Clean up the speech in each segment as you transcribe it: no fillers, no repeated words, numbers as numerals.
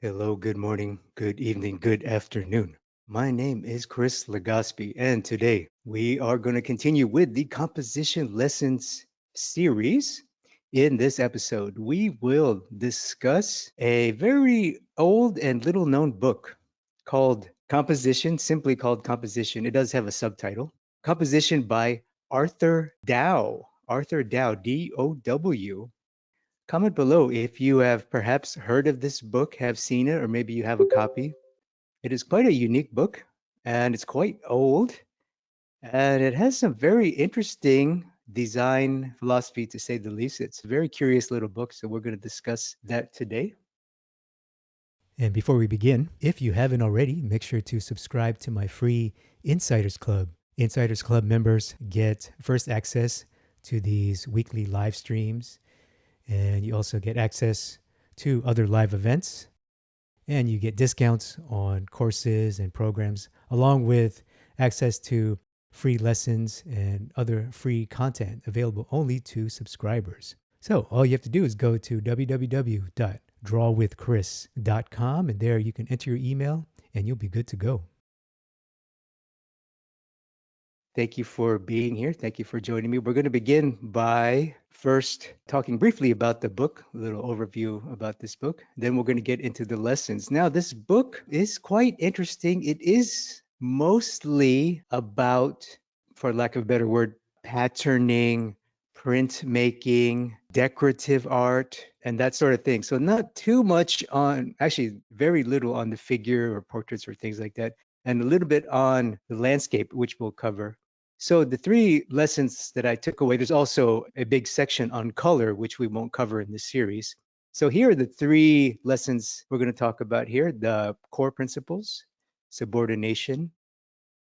Hello, good morning, good evening, good afternoon. My name is Chris Legaspi, and today we are going to continue with the composition lessons series. In this episode, we will discuss a very old and little known book called Composition, simply called Composition. It does have a subtitle. Composition by Arthur Dow. Arthur Dow, Dow. Comment below if you have perhaps heard of this book, have seen it, or maybe you have a copy. It is quite a unique book, and it's quite old, and it has some very interesting design philosophy, to say the least. It's a very curious little book, so we're going to discuss that today. And before we begin, if you haven't already, make sure to subscribe to my free Insiders Club. Insiders Club members get first access to these weekly live streams, and you also get access to other live events, and you get discounts on courses and programs, along with access to free lessons and other free content available only to subscribers. So all you have to do is go to www.drawwithchris.com, and there you can enter your email and you'll be good to go. Thank you for being here. Thank you for joining me. We're going to begin by first talking briefly about the book, a little overview about this book. Then we're going to get into the lessons. Now, this book is quite interesting. It is mostly about, for lack of a better word, patterning, printmaking, decorative art, and that sort of thing. So not too much on, actually very little on the figure or portraits or things like that, and a little bit on the landscape, which we'll cover. So the three lessons that I took away, there's also a big section on color, which we won't cover in this series. So here are the three lessons we're going to talk about here: the core principles, subordination,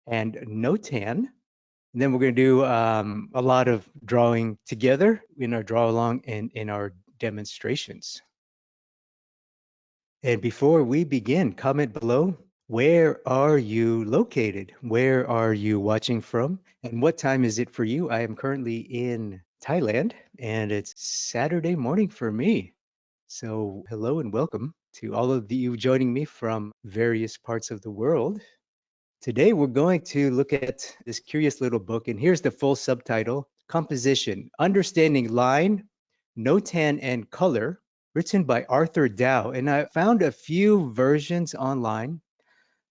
and notan. And then we're going to do a lot of drawing together in our draw along and in our demonstrations. And before we begin, comment below, where are you located? Where are you watching from? And what time is it for you? I am currently in Thailand, and it's Saturday morning for me. So hello and welcome to all of you joining me from various parts of the world. Today we're going to look at this curious little book, and here's the full subtitle: Composition, Understanding Line, Notan, and Color, written by Arthur Dow. And I found a few versions online,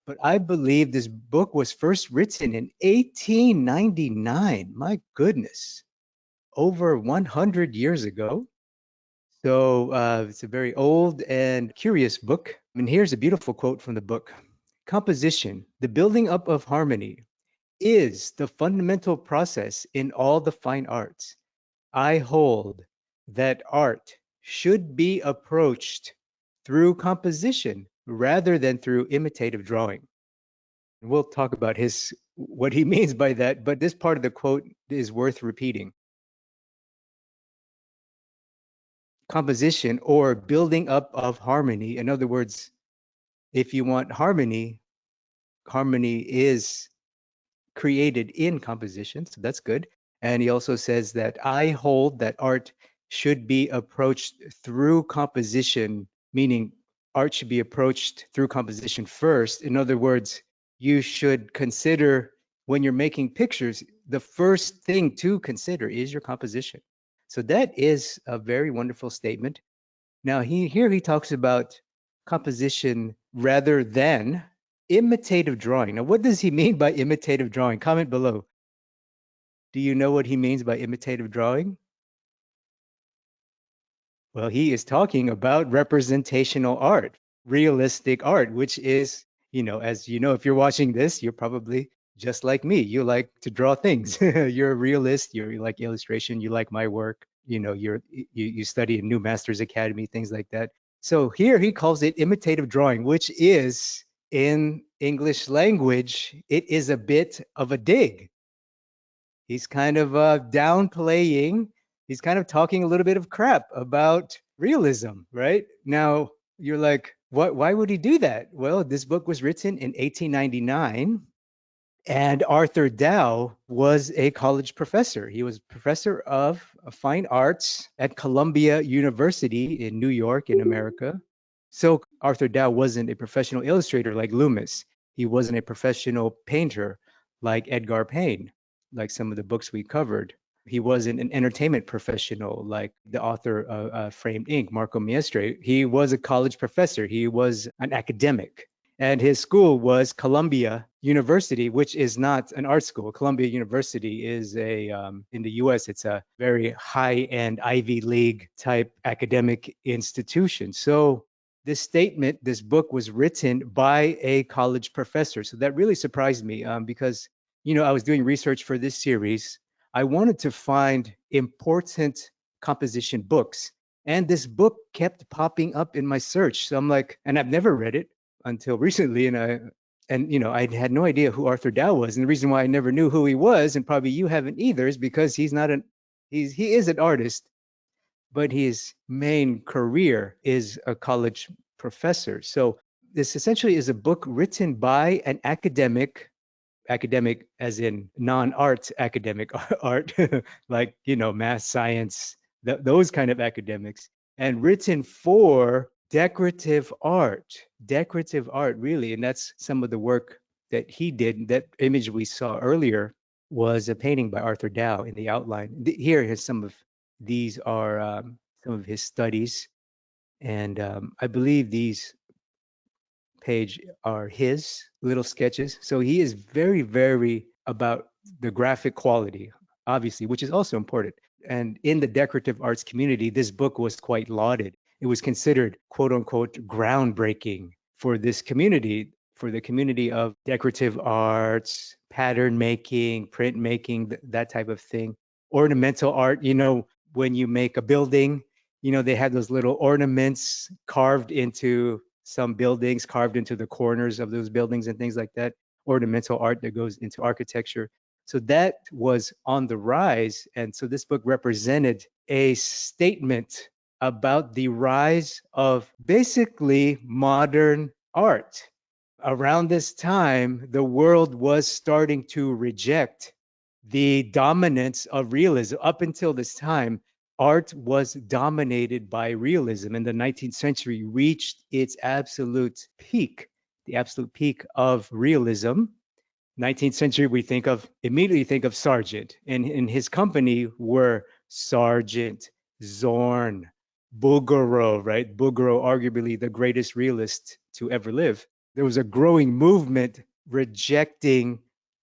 but I believe this book was first written in 1899. My goodness, over 100 years ago. So it's a very old and curious book. And here's a beautiful quote from the book: Composition, the building up of harmony, is the fundamental process in all the fine arts. I hold that art should be approached through composition rather than through imitative drawing. And we'll talk about what he means by that, but this part of the quote is worth repeating. Composition, or building up of harmony. In other words, if you want harmony, harmony is created in composition, so that's good. And he also says that I hold that art should be approached through composition, meaning art should be approached through composition first. In other words, you should consider, when you're making pictures, the first thing to consider is your composition. So that is a very wonderful statement. Now here he talks about composition rather than imitative drawing. Now, what does he mean by imitative drawing? Comment below. Do you know what he means by imitative drawing? Well, he is talking about representational art, realistic art, which is, as you know, if you're watching this, you're probably just like me. You like to draw things. You're a realist. You like illustration. You like my work. You study in New Masters Academy, things like that. So here he calls it imitative drawing, which is, in English language, it is a bit of a dig. He's kind of downplaying, he's kind of talking a little bit of crap about realism, right? Now, you're like, why would he do that? Well, this book was written in 1899, and Arthur Dow was a college professor. He was professor of fine arts at Columbia University in New York in America. So Arthur Dow wasn't a professional illustrator like Loomis. He wasn't a professional painter like Edgar Payne, like some of the books we covered. He wasn't an entertainment professional like the author of Framed Ink, Marco Maestre. He was a college professor. He was an academic. And his school was Columbia University, which is not an art school. Columbia University is in the US, it's a very high-end Ivy League type academic institution. So this book was written by a college professor. So that really surprised me because, I was doing research for this series. I wanted to find important composition books. And this book kept popping up in my search. So I'm like, and I've never read it until recently. I had no idea who Arthur Dow was. And the reason why I never knew who he was, and probably you haven't either, is because he is an artist, but his main career is a college professor. So this essentially is a book written by an academic as in non-art academic art, like, math, science, those kind of academics, and written for decorative art, really. And that's some of the work that he did. That image we saw earlier was a painting by Arthur Dow in the outline. Here is these are some of his studies. And I believe these page are his little sketches. So he is very, very about the graphic quality, obviously, which is also important. And in the decorative arts community, this book was quite lauded. It was considered, quote unquote, groundbreaking for this community, for the community of decorative arts, pattern making, print making, that type of thing. Ornamental art, when you make a building, they had those little ornaments carved into some buildings, carved into the corners of those buildings and things like that, ornamental art that goes into architecture. So that was on the rise. And so this book represented a statement about the rise of basically modern art. Around this time, the world was starting to reject the dominance of realism. Up until this time, art was dominated by realism, and the 19th century reached its absolute peak, the absolute peak of realism. 19th century, we immediately think of Sargent, and in his company were Sargent, Zorn, Bouguereau, right? Bouguereau, arguably the greatest realist to ever live. There was a growing movement rejecting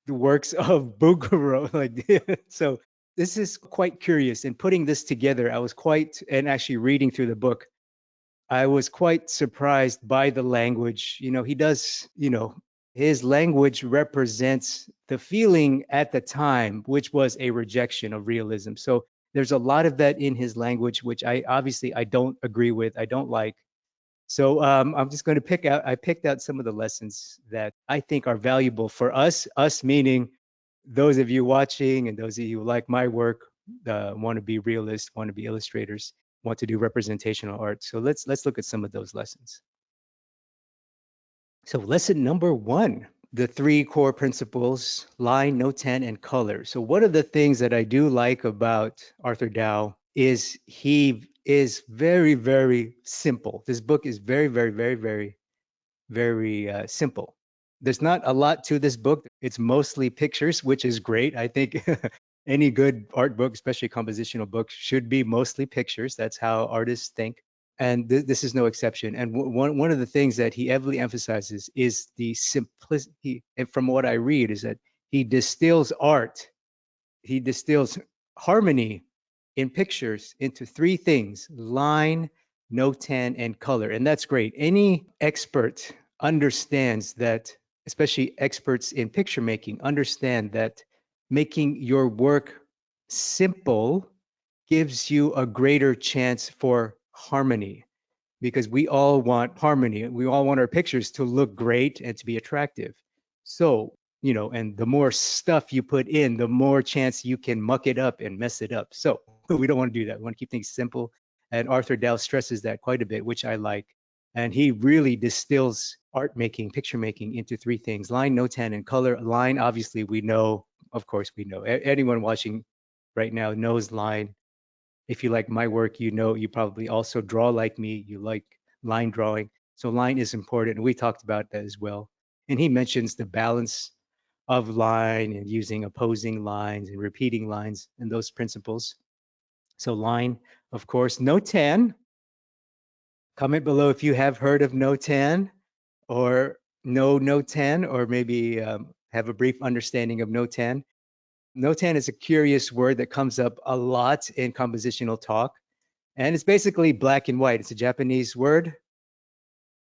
the works of Bouguereau. So this is quite curious. And putting this together, and actually reading through the book, I was quite surprised by the language. He does, his language represents the feeling at the time, which was a rejection of realism. So there's a lot of that in his language, which I don't agree with, I don't like. So I'm just going to I picked out some of the lessons that I think are valuable for us meaning those of you watching and those of you who like my work, want to be realists, want to be illustrators, want to do representational art. So let's look at some of those lessons. So lesson number 1, the 3 core principles: line, note 10, and color. So one of the things that I do like about Arthur Dow is he is very, very simple. This book is very, very, very, very, very simple. There's not a lot to this book. It's mostly pictures, which is great. I think any good art book, especially compositional book, should be mostly pictures. That's how artists think. And this is no exception. And one of the things that he heavily emphasizes is the simplicity. And from what I read, is that he distills harmony in pictures into 3 things: line, note 10, and color. And that's great. Any expert understands that, especially experts in picture making, understand that making your work simple gives you a greater chance for harmony, because we all want harmony. We all want our pictures to look great and to be attractive. So, and the more stuff you put in, the more chance you can muck it up and mess it up. So we don't want to do that. We want to keep things simple. And Arthur Dow stresses that quite a bit, which I like. And he really distills art making, picture making into 3 things: line, note 10, and color. Line, obviously, we know, of course, we know. Anyone watching right now knows line. If you like my work, you probably also draw like me. You like line drawing. So line is important, and we talked about that as well. And he mentions the balance of line and using opposing lines and repeating lines and those principles. So line, of course, no tan. Comment below if you have heard of no tan or no tan, or maybe have a brief understanding of no tan. No tan is a curious word that comes up a lot in compositional talk, and it's basically black and white. It's a Japanese word.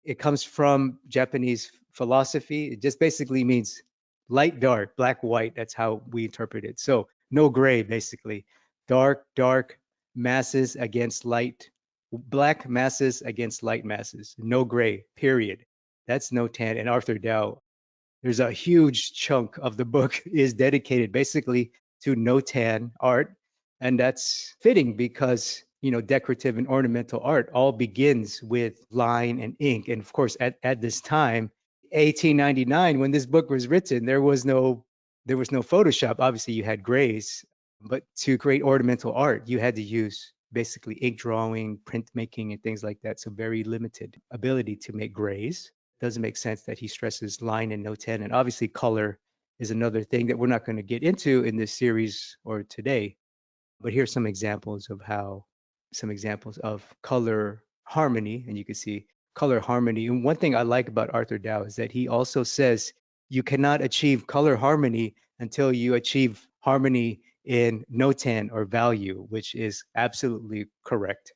It comes from Japanese philosophy. It just basically means light, dark, black, white. That's how we interpret it. So no gray, basically. Dark masses against light, black masses against light masses. No gray, period. That's no tan. And Arthur Dow, there's a huge chunk of the book is dedicated basically to no tan art, and that's fitting because decorative and ornamental art all begins with line and ink. And of course at this time, 1899, when this book was written, there was no Photoshop. Obviously you had grays, but to create ornamental art you had to use basically ink drawing, printmaking, and things like that. So very limited ability to make grays. Doesn't make sense that he stresses line and no tan. And obviously color is another thing that we're not going to get into in this series or today. But here's some examples of color harmony, and you can see color harmony. And one thing I like about Arthur Dow is that he also says you cannot achieve color harmony until you achieve harmony in notan or value, which is absolutely correct.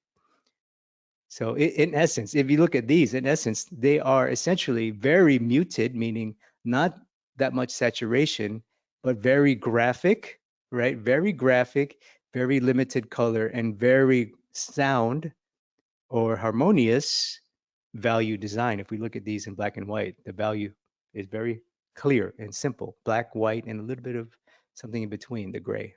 So in essence, if you look at these, in essence, they are essentially very muted, meaning not that much saturation, but very graphic, right? Very graphic, very limited color, and very sound or harmonious value design. If we look at these in black and white, the value is very clear and simple, black, white, and a little bit of something in between, the gray.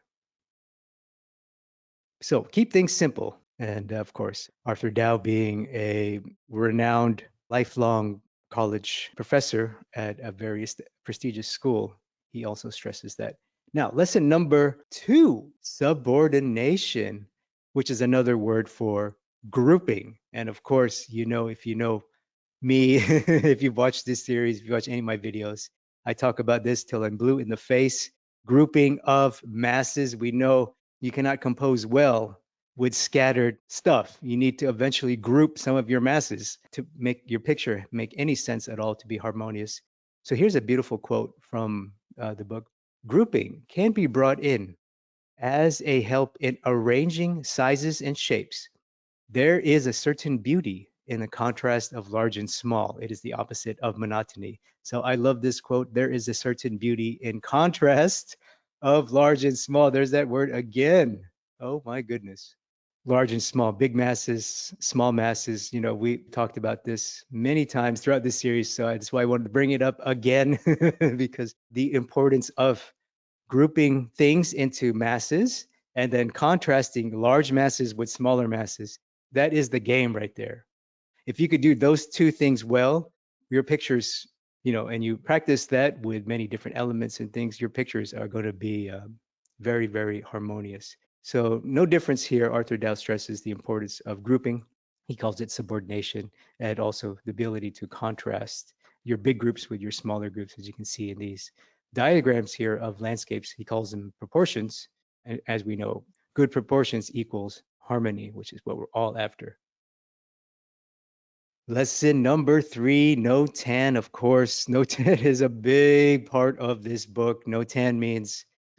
So keep things simple. And of course, Arthur Dow, being a renowned lifelong college professor at a very prestigious school, he also stresses that. Now, lesson number 2, subordination, which is another word for grouping. And of course, if you know me, if you've watched this series, if you watch any of my videos, I talk about this till I'm blue in the face. Grouping of masses. We know you cannot compose well with scattered stuff. You need to eventually group some of your masses to make your picture make any sense at all, to be harmonious. So here's a beautiful quote from the book. Grouping can be brought in as a help in arranging sizes and shapes. There is a certain beauty in the contrast of large and small. It is the opposite of monotony. So I love this quote. There is a certain beauty in contrast of large and small. There's that word again. Oh my goodness. Large and small, big masses, small masses. We talked about this many times throughout this series. So that's why I wanted to bring it up again because the importance of grouping things into masses and then contrasting large masses with smaller masses. That is the game right there. If you could do those two things well, your pictures, and you practice that with many different elements and things, your pictures are going to be very, very harmonious. So no difference here. Arthur Dow stresses the importance of grouping. He calls it subordination, and also the ability to contrast your big groups with your smaller groups, as you can see in these diagrams here of landscapes. He calls them proportions. And as we know, good proportions equals harmony, which is what we're all after. Lesson number 3, no tan, of course. No tan is a big part of this book. No tan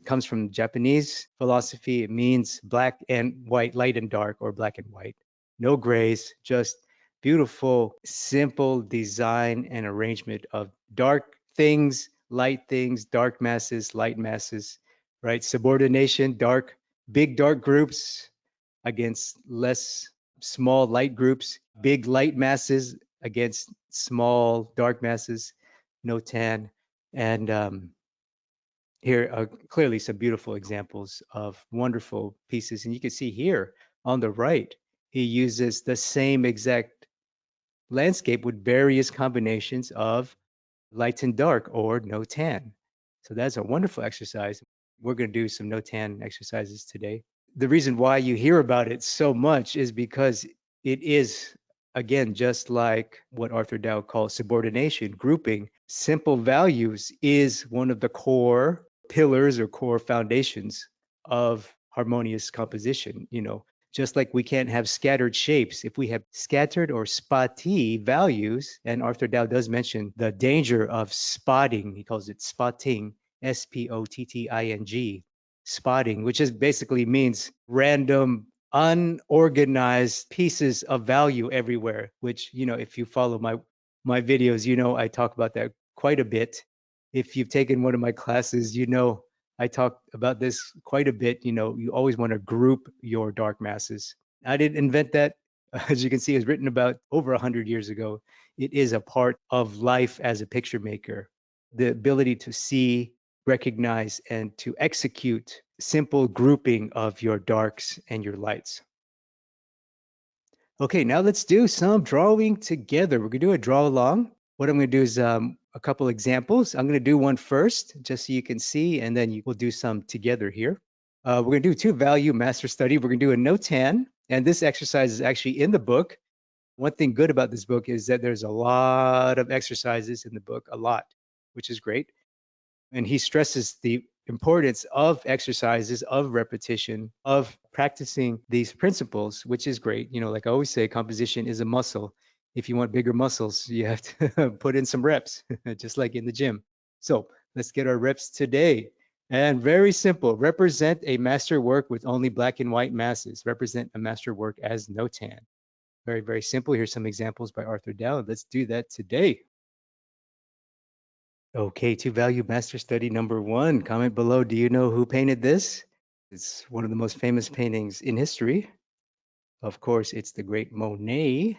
comes from Japanese philosophy. It means black and white, light and dark, or black and white. No grays, just beautiful, simple design and arrangement of dark things, light things, dark masses, light masses, right? Subordination, big dark groups against less small light groups, big light masses against small dark masses, no tan. And here are clearly some beautiful examples of wonderful pieces. And you can see here on the right, he uses the same exact landscape with various combinations of light and dark or no tan. So that's a wonderful exercise. We're going to do some no tan exercises today. The reason why you hear about it so much is because it is again, just like what Arthur Dow calls subordination, grouping, simple values is one of the core pillars or core foundations of harmonious composition. Just like we can't have scattered shapes. If we have scattered or spotty values, and Arthur Dow does mention the danger of spotting, he calls it spotting, spotting, spotting, which is basically means random unorganized pieces of value everywhere, which, if you follow my videos, I talk about that quite a bit. If you've taken one of my classes, I talk about this quite a bit. You always want to group your dark masses. I didn't invent that. As you can see, it was written about over 100 years ago. It is a part of life as a picture maker. The ability to see, recognize, and to execute simple grouping of your darks and your lights. Okay, now let's do some drawing together. We're gonna do a draw along. What I'm gonna do is a couple examples. I'm gonna do one first, just so you can see, and then we'll do some together here. We're gonna do two value master study. We're gonna do a no-tan, and this exercise is actually in the book. One thing good about this book is that there's a lot of exercises in the book, a lot, which is great. And he stresses the importance of exercises, of repetition, of practicing these principles, which is great. Like I always say, composition is a muscle. If you want bigger muscles, you have to put in some reps, just like in the gym. So let's get our reps today. And very simple, represent a master work with only black and white masses. Represent a master work as no tan. Very, very simple. Here's some examples by Arthur Dow. Let's do that today. Okay, to value master study number one. Comment below. Do you know who painted this? It's one of the most famous paintings in history. Of course, it's the great Monet,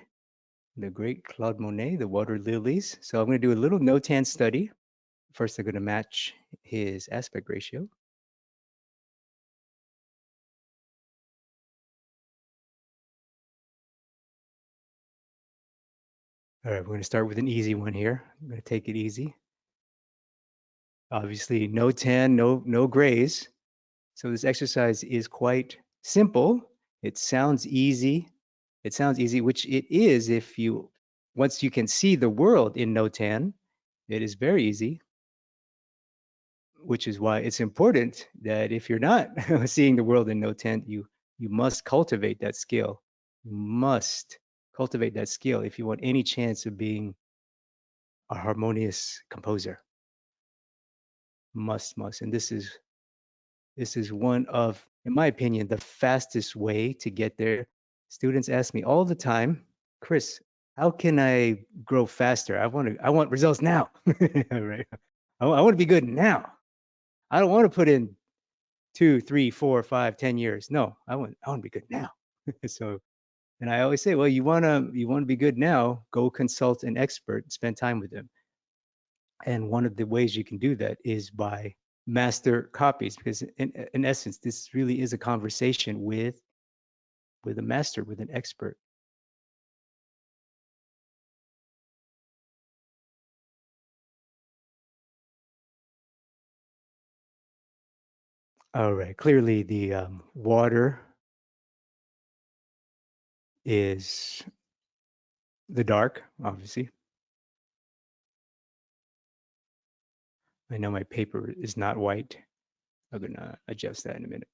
the great Claude Monet, the water lilies. So I'm going to do a little no-tan study. First, I'm going to match his aspect ratio. All right, we're going to start with an easy one here. I'm going to take it easy. Obviously, no tan, no grays. So this exercise is quite simple. It sounds easy. It sounds easy, which it is if once you can see the world in no tan, it is very easy, which is why it's important that if you're not seeing the world in no tan, you must cultivate that skill. You must cultivate that skill if you want any chance of being a harmonious composer. Must. And this is one of, in my opinion, the fastest way to get there. Students ask me all the time, Chris, how can I grow faster? I want results now. Right? I want to be good now. I don't want to put in 2, 3, 4, 5, 10 years. No, I want to be good now. So, and I always say, well, you want to be good now, go consult an expert, spend time with them. And one of the ways you can do that is by master copies, because in essence, this really is a conversation with a master, with an expert. All right, clearly the water is the dark, obviously. I know my paper is not white. I'm gonna adjust that in a minute.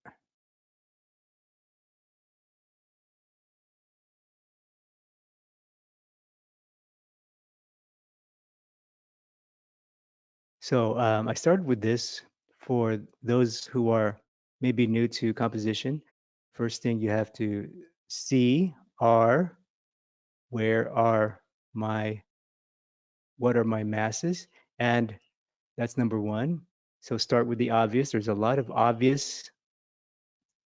So I started with this for those who are maybe new to composition. First thing you have to see are, where are my, what are my masses? And that's number one. So start with the obvious. There's a lot of obvious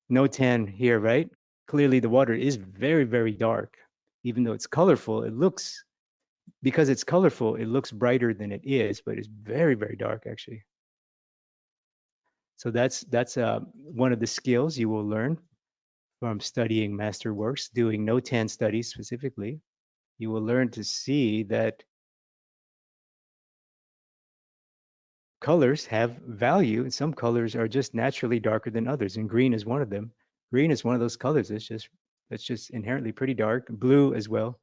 no tan here, right? Clearly the water is very, very dark. Even though it's colorful, because it's colorful, it looks brighter than it is, but it's very, very dark actually. So that's one of the skills you will learn from studying master works, doing no tan studies specifically. You will learn to see that colors have value, and some colors are just naturally darker than others, and green is one of them. Green is one of those colors that's just inherently pretty dark. Blue as well.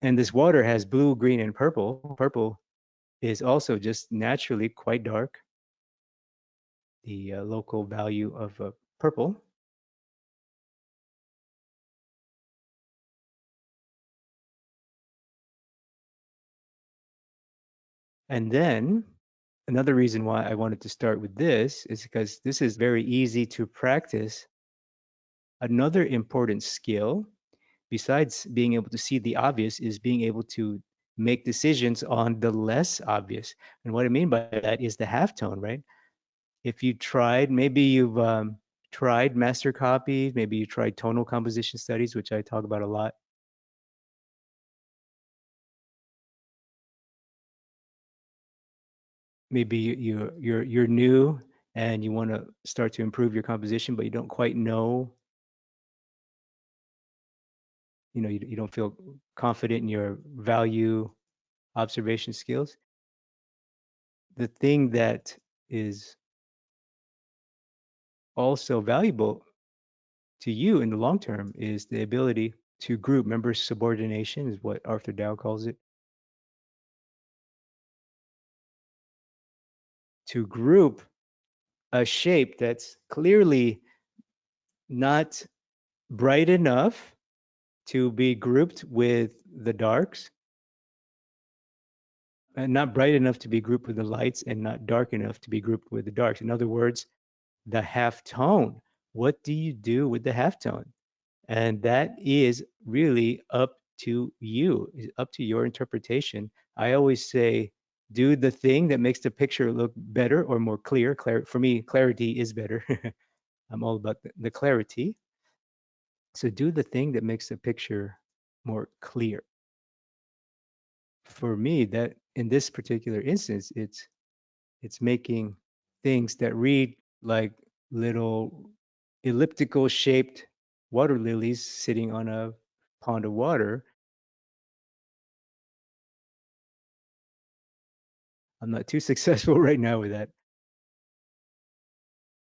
And this water has blue, green, and purple. Purple is also just naturally quite dark, the local value of purple. And then another reason why I wanted to start with this is because this is very easy to practice. Another important skill, besides being able to see the obvious, is being able to make decisions on the less obvious. And what I mean by that is the halftone, right? If you tried, maybe you've tried master copies, maybe you tried tonal composition studies, which I talk about a lot. Maybe you're new and you want to start to improve your composition, but you don't quite know, you don't feel confident in your value observation skills. The thing that is also valuable to you in the long term is the ability to group. Remember, subordination is what Arthur Dow calls it. To group a shape that's clearly not bright enough to be grouped with the darks, and not bright enough to be grouped with the lights, and not dark enough to be grouped with the darks. In other words, the half tone. What do you do with the half tone? And that is really up to you, up to your interpretation. I always say, do the thing that makes the picture look better or more clear. For me, clarity is better. I'm all about the clarity. So do the thing that makes the picture more clear. For me, that in this particular instance, it's making things that read like little elliptical shaped water lilies sitting on a pond of water. I'm not too successful right now with that.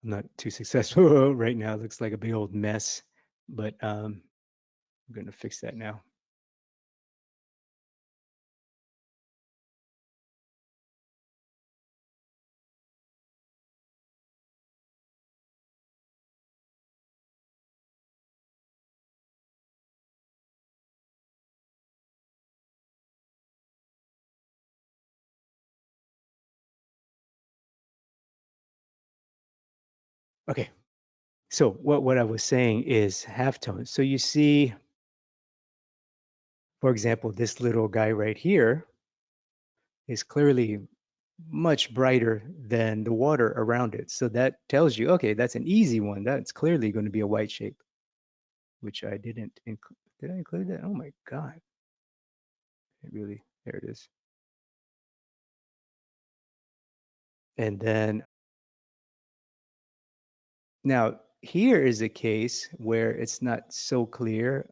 I'm not too successful right now. It looks like a big old mess, but I'm going to fix that now. Okay. So what I was saying is halftones. So you see, for example, this little guy right here is clearly much brighter than the water around it. So that tells you, okay, that's an easy one. That's clearly going to be a white shape, which I didn't include. Did I include that? Oh my God. It really, there it is. And then now here is a case where it's not so clear.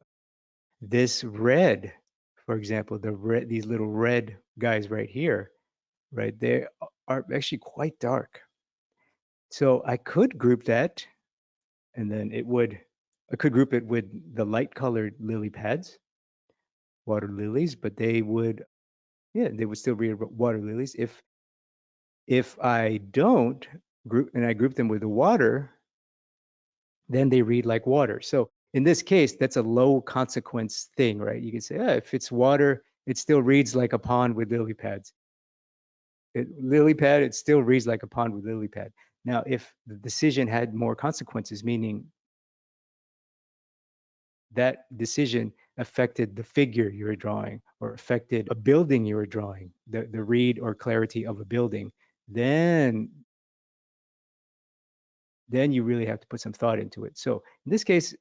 This red, for example, these little red guys right here, right there are actually quite dark. So I could group that, and then I could group it with the light colored lily pads, water lilies, but they would still read water lilies. If I don't group, and I group them with the water, then they read like water. So in this case, that's a low consequence thing, right? You can say, if it's water, it still reads like a pond with lily pads. Lily pad, it still reads like a pond with lily pad. Now, if the decision had more consequences, meaning that decision affected the figure you were drawing or affected a building you were drawing, the read or clarity of a building, then you really have to put some thought into it. So in this case,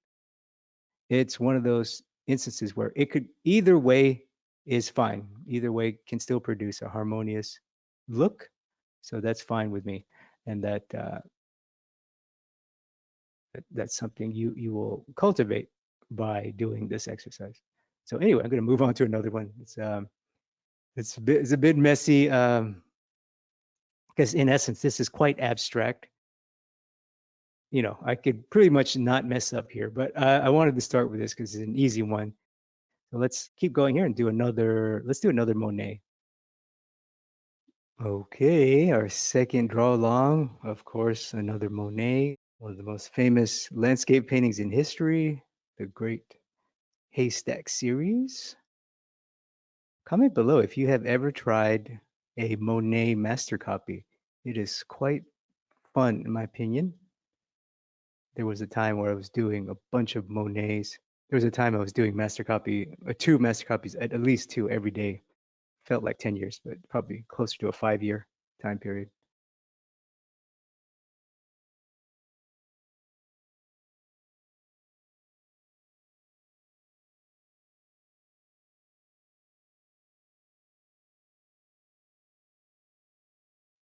it's one of those instances where it could either way is fine. Either way can still produce a harmonious look. So that's fine with me. And that's something you will cultivate by doing this exercise. So anyway, I'm going to move on to another one. It's a bit messy because in essence this is quite abstract. I could pretty much not mess up here, but I wanted to start with this because it's an easy one. So let's keep going here and do another, let's do another Monet. Okay, our second draw along, of course, another Monet, one of the most famous landscape paintings in history, the Great Haystack series. Comment below if you have ever tried a Monet master copy. It is quite fun, in my opinion. There was a time where I was doing a bunch of Monets. There was a time I was doing master copy, two master copies, at least two every day. Felt like 10 years, but probably closer to a 5 year time period.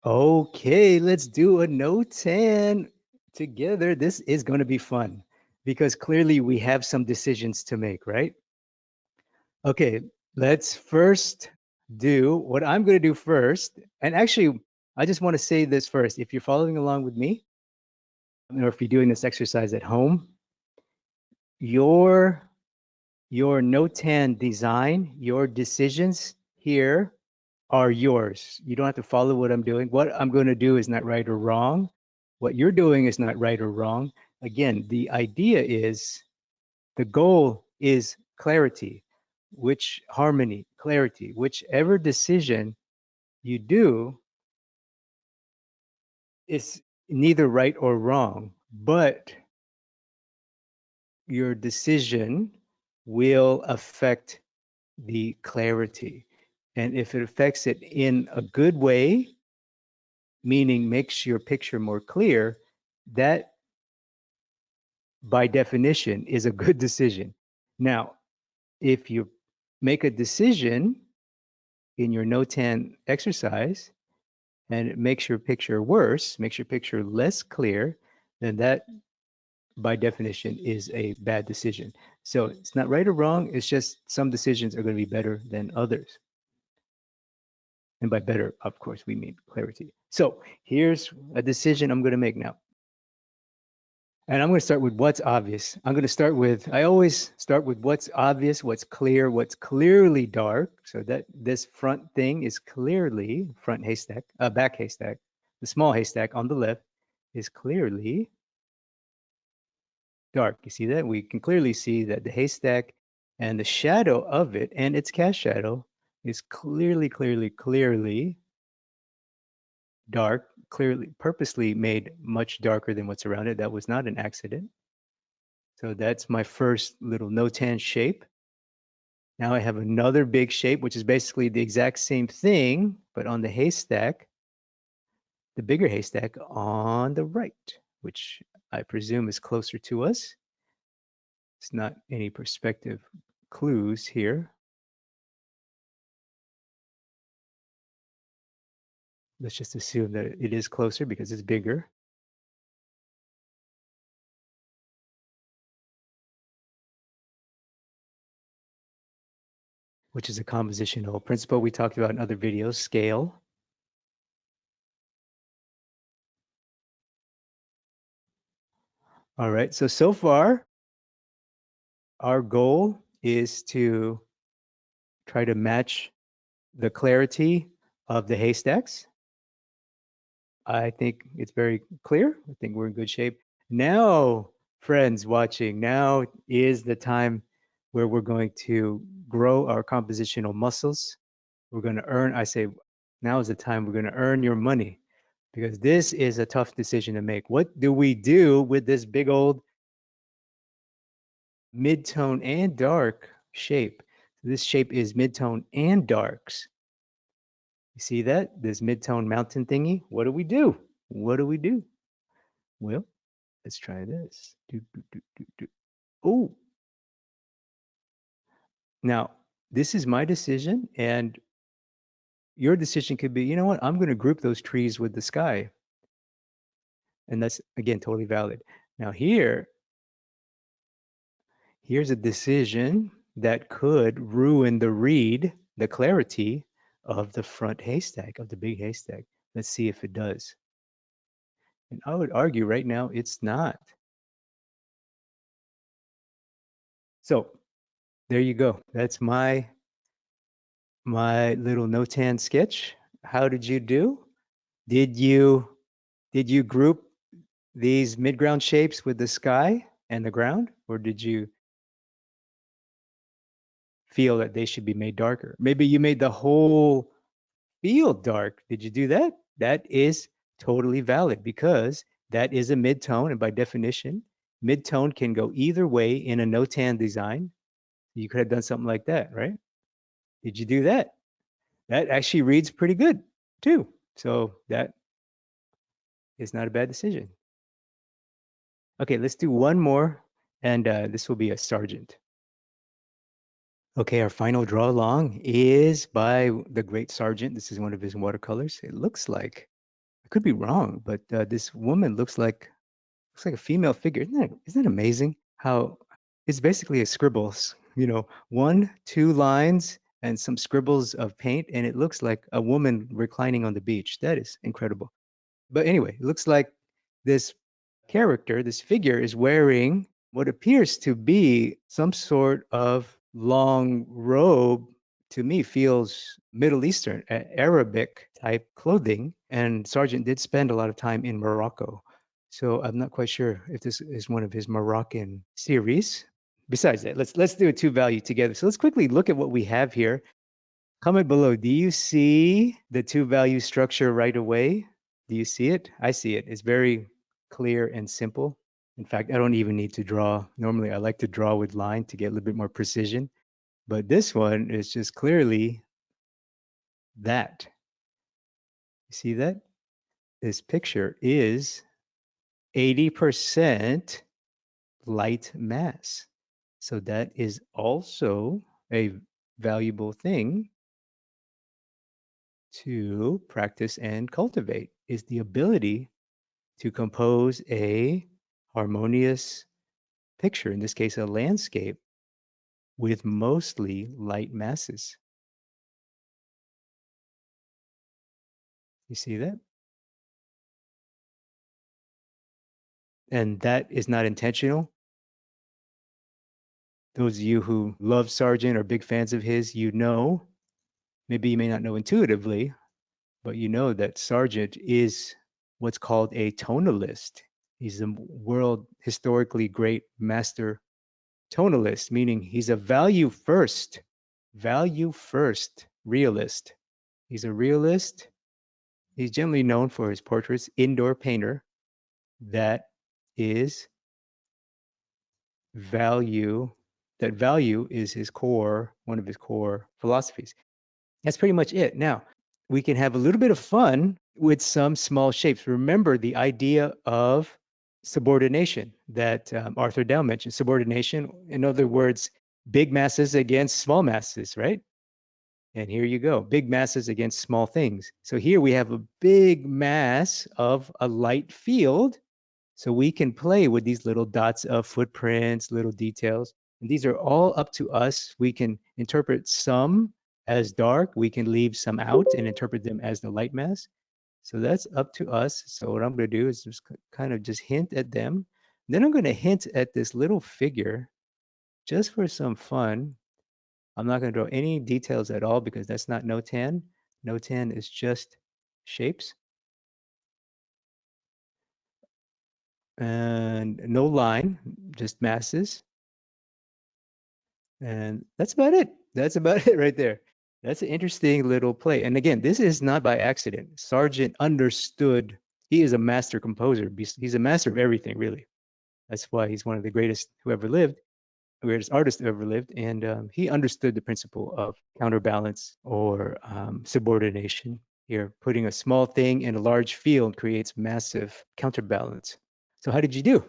Okay, let's do a no 10 together. This is going to be fun because clearly we have some decisions to make, right? Okay, let's first do what I'm going to do first. And actually, I just want to say this first. If you're following along with me, or if you're doing this exercise at home, your your no-tan design, your decisions here are yours. You don't have to follow what I'm doing. What I'm going to do is not right or wrong. What you're doing is not right or wrong. Again, the idea is the goal is clarity, which harmony, clarity, whichever decision you do is neither right or wrong, but your decision will affect the clarity. And if it affects it in a good way, meaning makes your picture more clear, that by definition is a good decision. Now, if you make a decision in your no-tan exercise and it makes your picture worse, makes your picture less clear, then that by definition is a bad decision. So it's not right or wrong, it's just some decisions are going to be better than others. And by better, of course, we mean clarity. So here's a decision I'm going to make now. And I'm going to start with what's obvious. I'm going to start with, I always start with what's obvious, what's clear, what's clearly dark. So that this front thing is clearly front haystack, back haystack. The small haystack on the left is clearly dark. You see that? We can clearly see that the haystack and the shadow of it and its cast shadow is clearly, clearly, clearly dark, clearly purposely made much darker than what's around it. That was not an accident. So that's my first little no-tan shape. Now I have another big shape, which is basically the exact same thing, but on the haystack, the bigger haystack on the right, which I presume is closer to us. It's not any perspective clues here. Let's just assume that it is closer because it's bigger. Which is a compositional principle we talked about in other videos, scale. All right, so far, our goal is to try to match the clarity of the haystacks. I think it's very clear. I think we're in good shape. Now, friends watching, now is the time where we're going to grow our compositional muscles. We're going to earn, I say, now is the time we're going to earn your money because this is a tough decision to make. What do we do with this big old mid-tone and dark shape? This shape is mid-tone and darks. You see that? This mid-tone mountain thingy? What do we do? What do we do? Well, let's try this. Oh, now this is my decision, and your decision could be, you know what? I'm going to group those trees with the sky. And that's, again, totally valid. Now here's a decision that could ruin the read, the clarity of the front haystack, of the big haystack. Let's see if it does. And I would argue right now it's not. So there you go. That's my little notan sketch. How did you do? Did you did you group these midground shapes with the sky and the ground, or did you feel that they should be made darker? Maybe you made the whole field dark. Did you do that? That is totally valid because that is a midtone, and by definition, midtone can go either way in a no-tan design. You could have done something like that, right? Did you do that? That actually reads pretty good too. So that is not a bad decision. Okay, let's do one more, and this will be a sergeant. Okay, our final draw along is by the great Sargent. This is one of his watercolors. It looks like, I could be wrong, but this woman looks like a female figure. Isn't that amazing? How it's basically a scribbles, one, two lines and some scribbles of paint, and it looks like a woman reclining on the beach. That is incredible. But anyway, it looks like this character, this figure, is wearing what appears to be some sort of long robe. To me, feels Middle Eastern, Arabic type clothing. And Sargent did spend a lot of time in Morocco. So I'm not quite sure if this is one of his Moroccan series. Besides that, let's do a two value together. So let's quickly look at what we have here. Comment below. Do you see the two value structure right away? Do you see it? I see it. It's very clear and simple. In fact, I don't even need to draw. Normally, I like to draw with line to get a little bit more precision. But this one is just clearly that. You see that? This picture is 80% light mass. So that is also a valuable thing to practice and cultivate, is the ability to compose a harmonious picture, in this case, a landscape, with mostly light masses. You see that? And that is not intentional. Those of you who love Sargent or big fans of his, maybe you may not know intuitively, but you know that Sargent is what's called a tonalist. He's a world historically great master tonalist, meaning he's a value first realist. He's a realist. He's generally known for his portraits, indoor painter that is value, that value is one of his core philosophies. That's pretty much it. Now, we can have a little bit of fun with some small shapes. Remember the idea of subordination that Arthur Dow mentioned. Subordination, in other words, big masses against small masses, right? And here you go, big masses against small things. So here we have a big mass of a light field. So we can play with these little dots of footprints, little details. And these are all up to us. We can interpret some as dark. We can leave some out and interpret them as the light mass. So that's up to us. So what I'm going to do is just kind of just hint at them. Then I'm going to hint at this little figure just for some fun. I'm not going to draw any details at all because that's not no-tan. No-tan is just shapes. And no line, just masses. And that's about it. That's about it right there. That's an interesting little play. And again, this is not by accident. Sargent understood, he is a master composer. He's a master of everything, really. That's why he's one of the greatest who ever lived, greatest artist who ever lived. And he understood the principle of counterbalance or subordination. Here, putting a small thing in a large field creates massive counterbalance. So how did you do?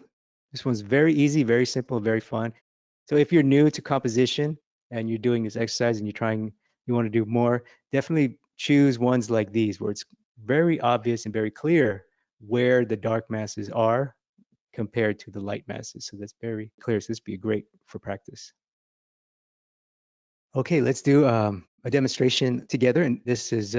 This one's very easy, very simple, very fun. So if you're new to composition and you're doing this exercise and you want to do more, definitely choose ones like these where it's very obvious and very clear where the dark masses are compared to the light masses. So that's very clear. So this would be great for practice. Okay, let's do a demonstration together. And this is,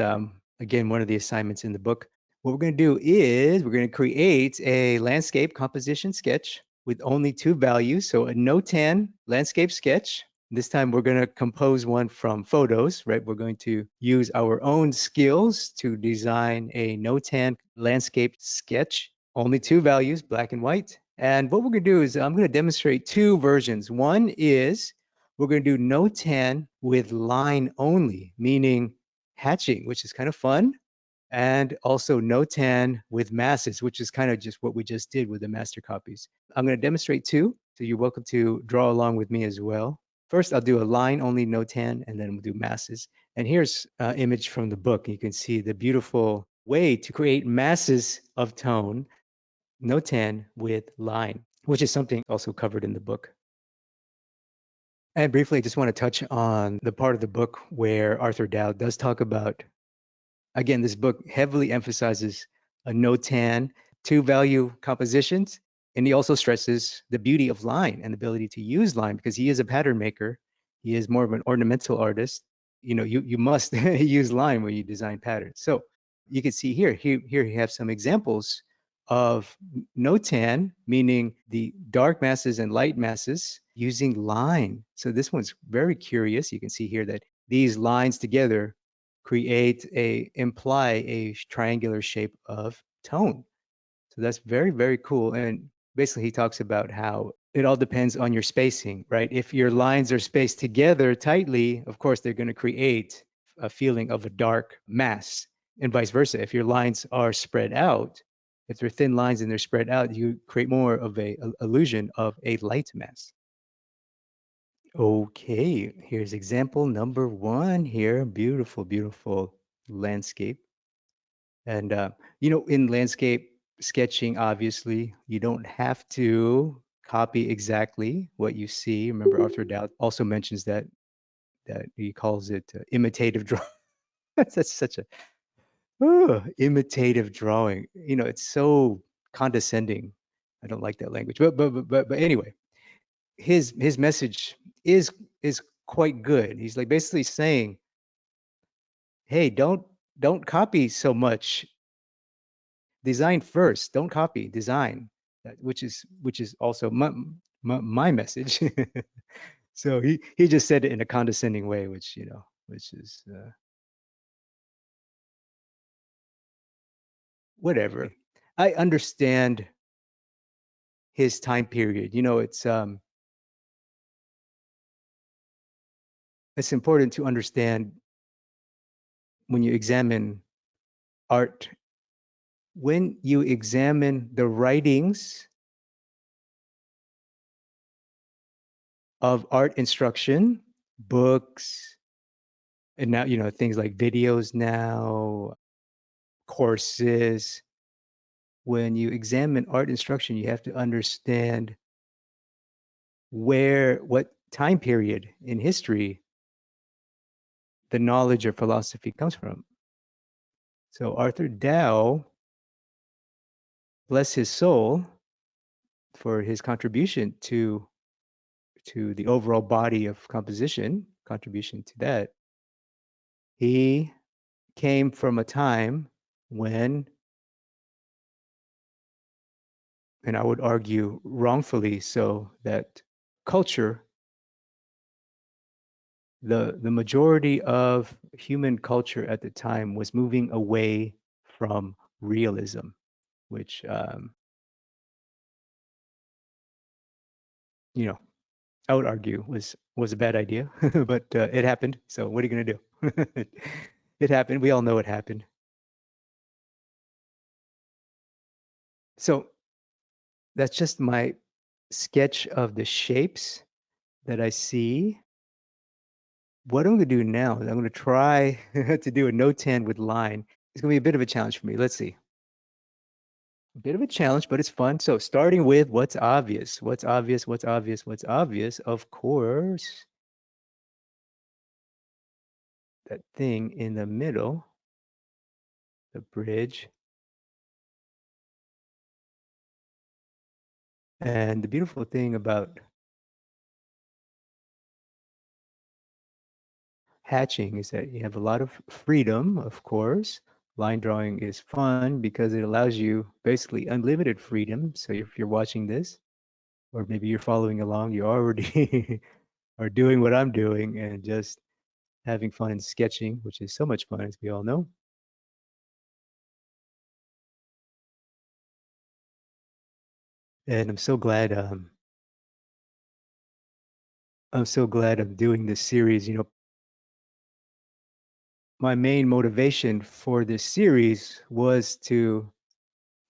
again, one of the assignments in the book. What we're going to do is we're going to create a landscape composition sketch with only two values. So a no-tan landscape sketch This time we're going to compose one from photos, right? We're going to use our own skills to design a no-tan landscape sketch. Only two values, black and white. And what we're going to do is I'm going to demonstrate two versions. One is we're going to do no-tan with line only, meaning hatching, which is kind of fun. And also no-tan with masses, which is kind of just what we just did with the master copies. I'm going to demonstrate two, so you're welcome to draw along with me as well. First, I'll do a line only no-tan, and then we'll do masses. And here's an image from the book. You can see the beautiful way to create masses of tone, no-tan with line, which is something also covered in the book. And briefly, I just want to touch on the part of the book where Arthur Dow does talk about, again, this book heavily emphasizes a no-tan, two-value compositions, and he also stresses the beauty of line and the ability to use line because he is a pattern maker. He is more of an ornamental artist. You know, you must use line when you design patterns. So you can see here you have some examples of no-tan, meaning the dark masses and light masses using line. So this one's very curious. You can see here that these lines together imply a triangular shape of tone. So that's very, very cool. And basically he talks about how it all depends on your spacing, right? If your lines are spaced together tightly, of course, they're going to create a feeling of a dark mass, and vice versa. If your lines are spread out, if they're thin lines and they're spread out, you create more of a illusion of a light mass. Okay, here's example number one here. Beautiful, beautiful landscape. And, in landscape sketching, obviously, you don't have to copy exactly what you see. Remember, Arthur Dow also mentions that he calls it imitative drawing. That's such a imitative drawing. It's so condescending. I don't like that language. But anyway, his message is quite good. He's like basically saying, hey, don't copy so much. Design first. Don't copy. Design. Which is also my message. So he just said it in a condescending way, which is whatever. I understand his time period. It's important to understand when you examine art, when you examine the writings of art instruction, books, and now, things like videos now, courses. When you examine art instruction, you have to understand what time period in history the knowledge or philosophy comes from. So Arthur Dow, bless his soul, for his contribution to the overall body of composition, contribution to that. He came from a time when, and I would argue wrongfully so, that culture, the majority of human culture at the time was moving away from realism, which I would argue was a bad idea, but it happened. So what are you gonna do? It happened. We all know it happened. So that's just my sketch of the shapes that I see. What I'm gonna do now is I'm gonna try to do a no-tan with line. It's gonna be a bit of a challenge for me. Let's see. A bit of a challenge, but it's fun. So starting with what's obvious, what's obvious, what's obvious, what's obvious, of course, that thing in the middle, the bridge. And the beautiful thing about hatching is that you have a lot of freedom, of course. Line drawing is fun because it allows you basically unlimited freedom. So if you're watching this, or maybe you're following along, you already are doing what I'm doing and just having fun and sketching, which is so much fun, as we all know. And I'm so glad I'm doing this series. My main motivation for this series was to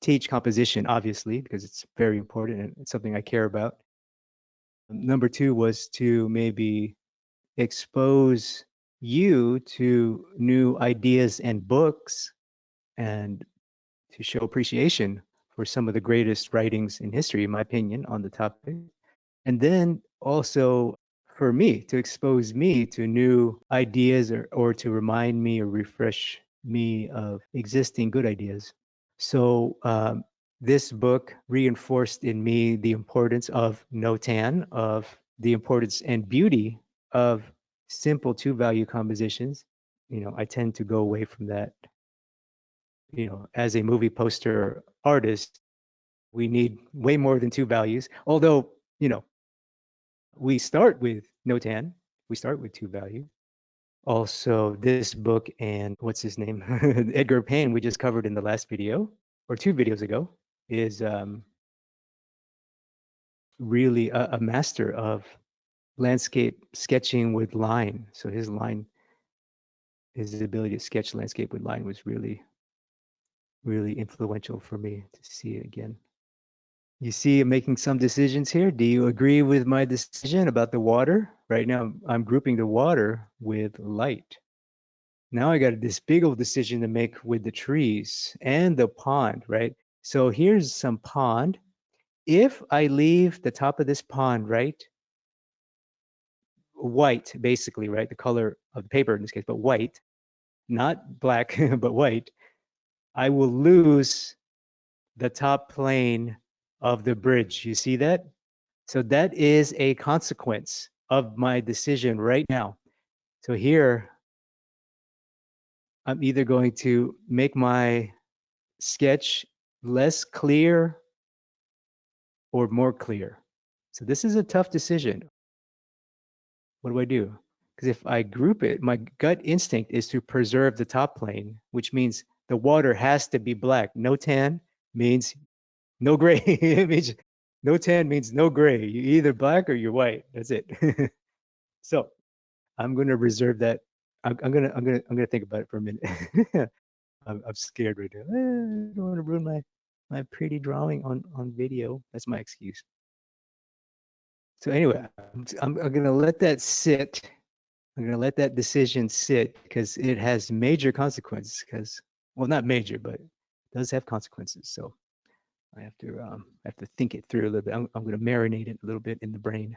teach composition, obviously, because it's very important and it's something I care about. Number two was to maybe expose you to new ideas and books and to show appreciation for some of the greatest writings in history, in my opinion, on the topic. And then also for me to expose me to new ideas or to remind me or refresh me of existing good ideas. So this book reinforced in me the importance of notan, of the importance and beauty of simple two-value compositions. I tend to go away from that. As a movie poster artist, we need way more than two values. Although, we start with notan, we start with two values. Also, this book and what's his name? Edgar Payne, we just covered in the last video or two videos ago, is really a master of landscape sketching with line. So his ability to sketch landscape with line was really, really influential for me to see it again. You see, I'm making some decisions here. Do you agree with my decision about the water? Right now, I'm grouping the water with light. Now I got this big old decision to make with the trees and the pond, right? So here's some pond. If I leave the top of this pond, right, white, basically, right, the color of the paper in this case, but white, not black, but white, I will lose the top plane of the bridge. You see that? So that is a consequence of my decision right now. So here, I'm either going to make my sketch less clear or more clear. So this is a tough decision. What do I do? Because if I group it, my gut instinct is to preserve the top plane, which means the water has to be black. No tan means no gray. It means no tan means no gray. You're either black or you're white. That's it. So I'm going to reserve that. I'm gonna think about it for a minute. I'm scared right now. I don't want to ruin my pretty drawing on video. That's my excuse. So anyway, I'm gonna let that sit. I'm gonna let that decision sit because it has major consequences. Because well, not major, but it does have consequences. So I have to think it through a little bit. I'm gonna marinate it a little bit in the brain.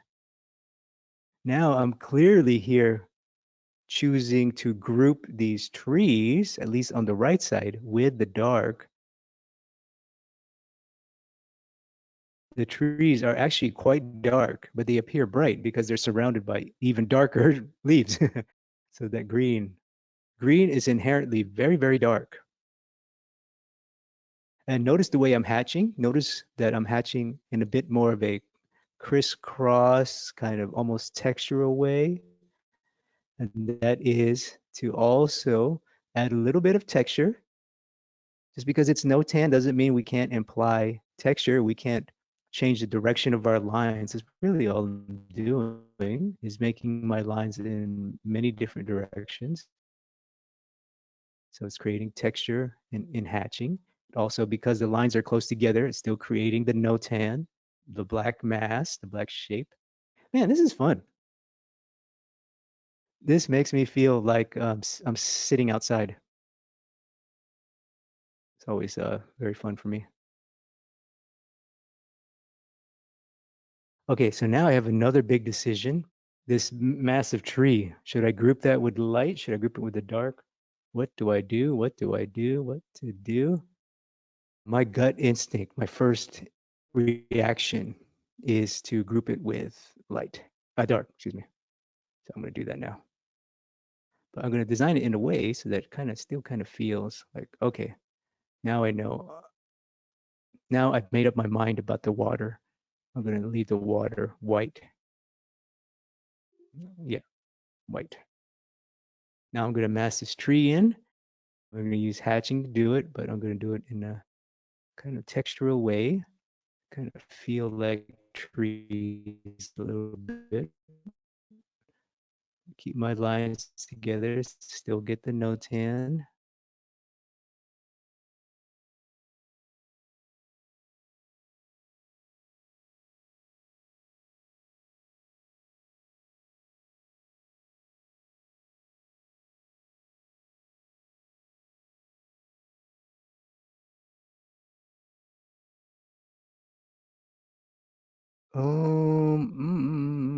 Now I'm clearly here choosing to group these trees, at least on the right side, with the dark. The trees are actually quite dark, but they appear bright because they're surrounded by even darker leaves. So that green is inherently very, very dark. And notice the way I'm hatching. Notice that I'm hatching in a bit more of a crisscross, kind of almost textural way. And that is to also add a little bit of texture. Just because it's no tan doesn't mean we can't imply texture. We can't change the direction of our lines. It's really all I'm doing is making my lines in many different directions. So it's creating texture in hatching. Also, because the lines are close together, it's still creating the no tan, the black mass, the black shape. Man, this is fun. This makes me feel like I'm sitting outside. It's always very fun for me. Okay, so now I have another big decision. This massive tree. Should I group that with light? Should I group it with the dark? What do I do? What do I do? What to do? My gut instinct, my first reaction is to group it with light, dark, excuse me. So I'm going to do that now. But I'm going to design it in a way so that it kind of still kind of feels like, okay, now I know. Now I've made up my mind about the water. I'm going to leave the water white. Yeah, white. Now I'm going to mask this tree in. I'm going to use hatching to do it, but I'm going to do it in a kind of textural way, kind of feel like trees a little bit. Keep my lines together, still get the notan.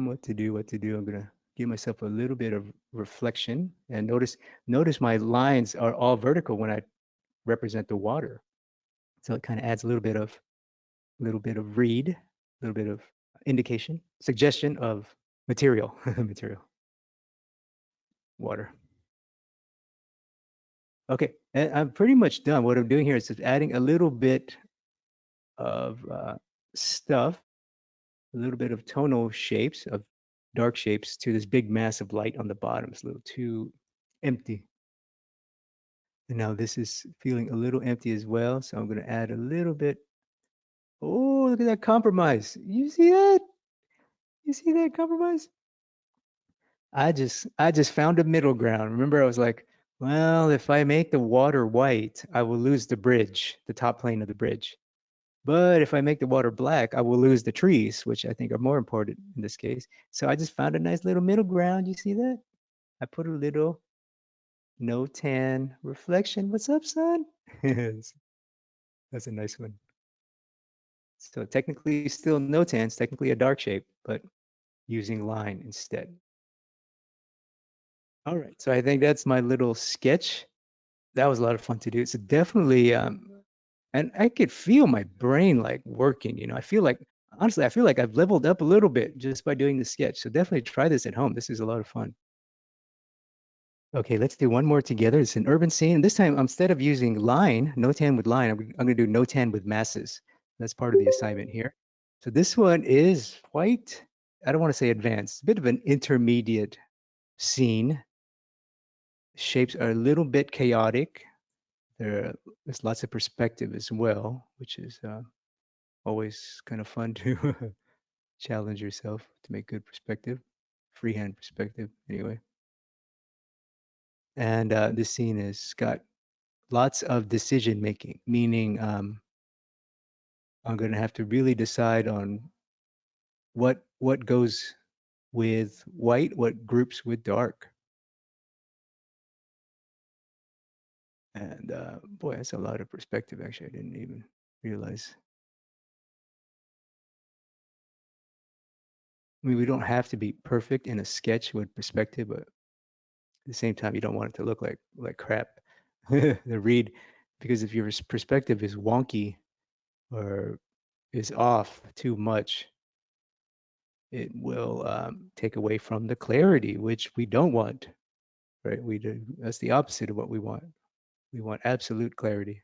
What to do, what to do. I'm gonna give myself a little bit of reflection and notice my lines are all vertical when I represent the water. So it kind of adds a little bit of read, a little bit of indication, suggestion of material, material, water. Okay, and I'm pretty much done. What I'm doing here is just adding a little bit of stuff, a little bit of tonal shapes, of dark shapes to this big mass of light on the bottom. It's a little too empty. And now this is feeling a little empty as well. So I'm going to add a little bit. Oh, look at that compromise. You see that? You see that compromise? I just found a middle ground. Remember, I was like, well, if I make the water white, I will lose the bridge, the top plane of the bridge. But if I make the water black, I will lose the trees, which I think are more important in this case. So I just found a nice little middle ground. You see that? I put a little no tan reflection. What's up, son? That's a nice one. So technically still no tan, it's technically a dark shape, but using line instead. All right, so I think that's my little sketch. That was a lot of fun to do. So definitely, and I could feel my brain like working, I feel like, honestly, I feel like I've leveled up a little bit just by doing the sketch. So definitely try this at home. This is a lot of fun. Okay, let's do one more together. It's an urban scene. This time, instead of using line, no-tan with line, I'm going to do no-tan with masses. That's part of the assignment here. So this one is quite, I don't want to say advanced, a bit of an intermediate scene. Shapes are a little bit chaotic. There's lots of perspective as well, which is always kind of fun to challenge yourself to make good perspective, freehand perspective, anyway. And this scene has got lots of decision making, meaning I'm going to have to really decide on what goes with white, what groups with dark. And boy, that's a lot of perspective. Actually, I didn't even realize. I mean, we don't have to be perfect in a sketch with perspective, but at the same time, you don't want it to look like crap. The read, because if your perspective is wonky or is off too much, it will take away from the clarity, which we don't want, right? We do. That's the opposite of what we want. We want absolute clarity.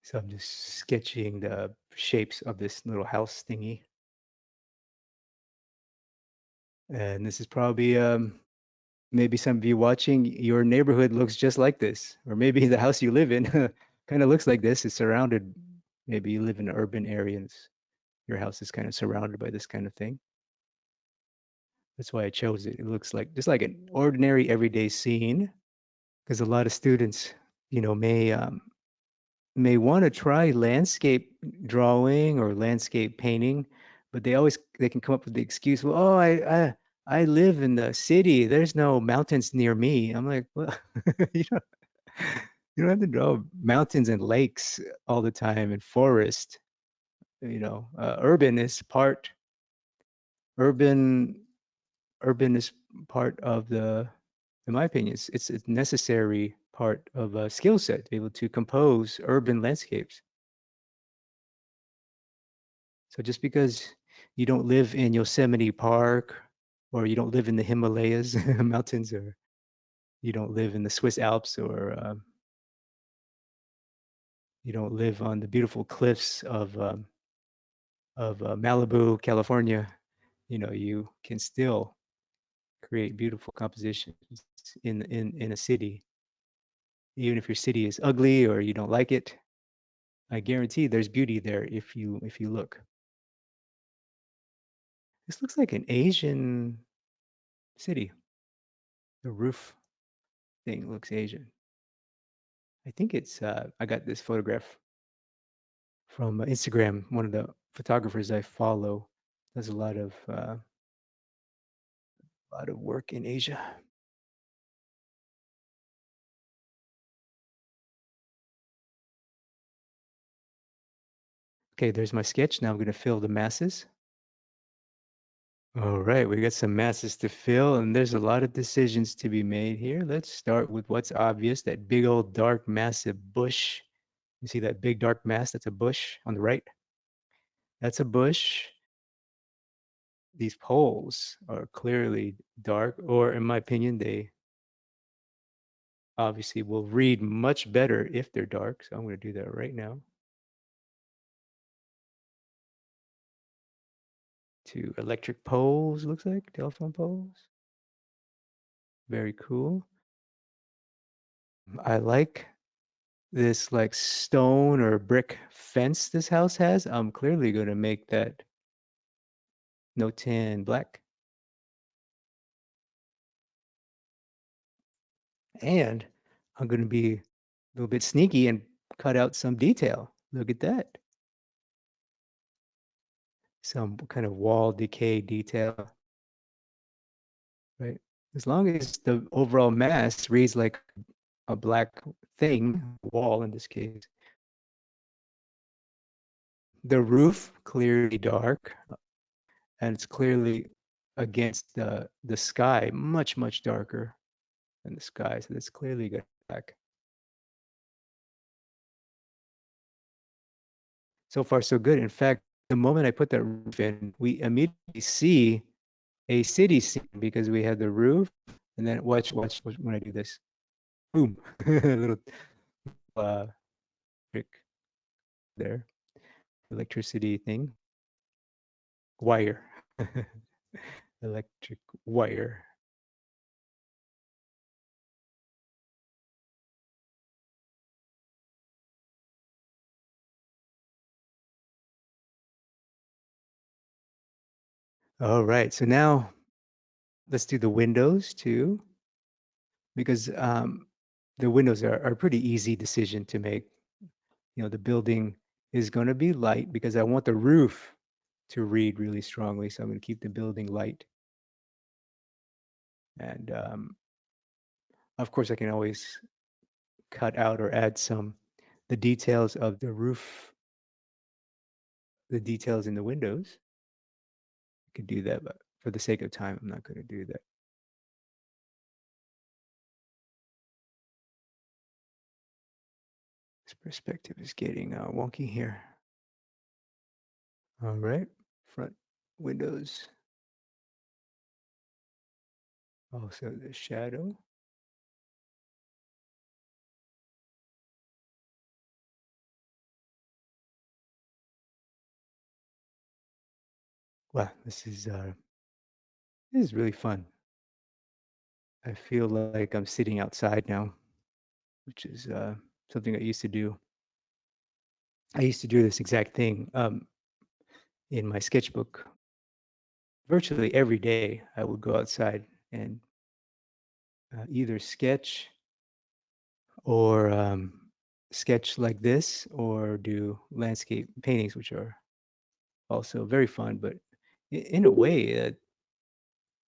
So I'm just sketching the shapes of this little house thingy. And this is probably maybe some of you watching, your neighborhood looks just like this, or maybe the house you live in kind of looks like this. It's surrounded. Maybe you live in an urban area and your house is kind of surrounded by this kind of thing. That's why I chose it. It looks like just like an ordinary everyday scene, because a lot of students, may want to try landscape drawing or landscape painting, but they can come up with the excuse, well, oh, I live in the city. There's no mountains near me. I'm like, well, you don't you don't have to draw mountains and lakes all the time and forest. Urban is part urban urban is part of in my opinion, it's a necessary part of a skill set to be able to compose urban landscapes. So just because you don't live in Yosemite Park or you don't live in the Himalayas mountains, or you don't live in the Swiss Alps, or you don't live on the beautiful cliffs of Malibu, California, you can still create beautiful compositions in a city, even if your city is ugly or you don't like it. I guarantee there's beauty there if you look. This looks like an Asian city. The roof thing looks Asian. I think it's I got this photograph from Instagram. One of the photographers I follow does a lot of work in Asia. Okay, there's my sketch. Now I'm going to fill the masses. All right, we got some masses to fill, and there's a lot of decisions to be made here. Let's start with what's obvious, that big old dark massive bush. You see that big dark mass? That's a bush on the right. That's a bush. These poles are clearly dark, or in my opinion, they obviously will read much better if they're dark. So I'm going to do that right now. Two electric poles, looks like, telephone poles. Very cool. I like this like stone or brick fence this house has. I'm clearly going to make that no tan black. And I'm going to be a little bit sneaky and cut out some detail. Look at that. Some kind of wall decay detail, right? As long as the overall mass reads like a black thing, wall in this case. The roof clearly dark, and it's clearly against the sky, much darker than the sky. So that's clearly got black. So far, so good. In fact, the moment I put that roof in, we immediately see a city scene because we had the roof, and then watch when I do this. Boom, a little trick there, electricity thing, wire, electric wire. All right, so now let's do the windows too, because the windows are a pretty easy decision to make. The building is going to be light because I want the roof to read really strongly. So I'm going to keep the building light. And of course, I can always cut out or add the details of the roof, the details in the windows. I could do that, but for the sake of time, I'm not going to do that. This perspective is getting wonky here. All right, front windows. Also the shadow. Wow, this is really fun. I feel like I'm sitting outside now, which is something I used to do. I used to do this exact thing in my sketchbook. Virtually every day, I would go outside and either sketch or sketch like this, or do landscape paintings, which are also very fun. But in a way,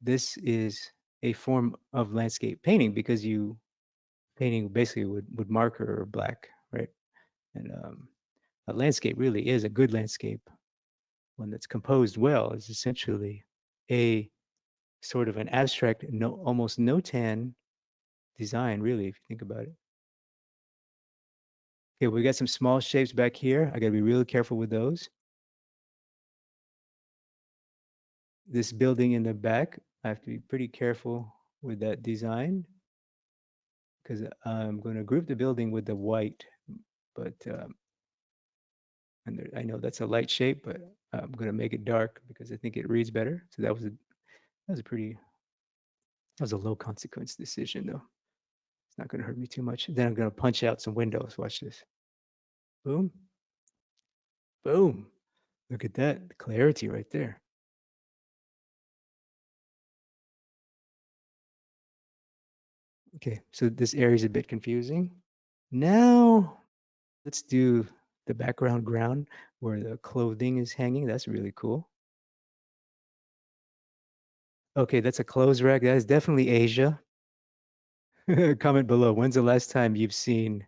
this is a form of landscape painting because you painting basically with marker or black, right? And a landscape really is a good landscape. One that's composed well is essentially a sort of an abstract, no, almost no tan design, really, if you think about it. Okay, we got some small shapes back here. I gotta be really careful with those. This building in the back, I have to be pretty careful with that design because I'm going to group the building with the white, but and I know that's a light shape, but I'm going to make it dark because I think it reads better. So that was a low consequence decision though. It's not going to hurt me too much. Then I'm going to punch out some windows. Watch this. Boom, boom. Look at that clarity right there. Okay, so this area is a bit confusing. Now let's do the background ground where the clothing is hanging. That's really cool. Okay, that's a clothes rack. That is definitely Asia. Comment below. When's the last time you've seen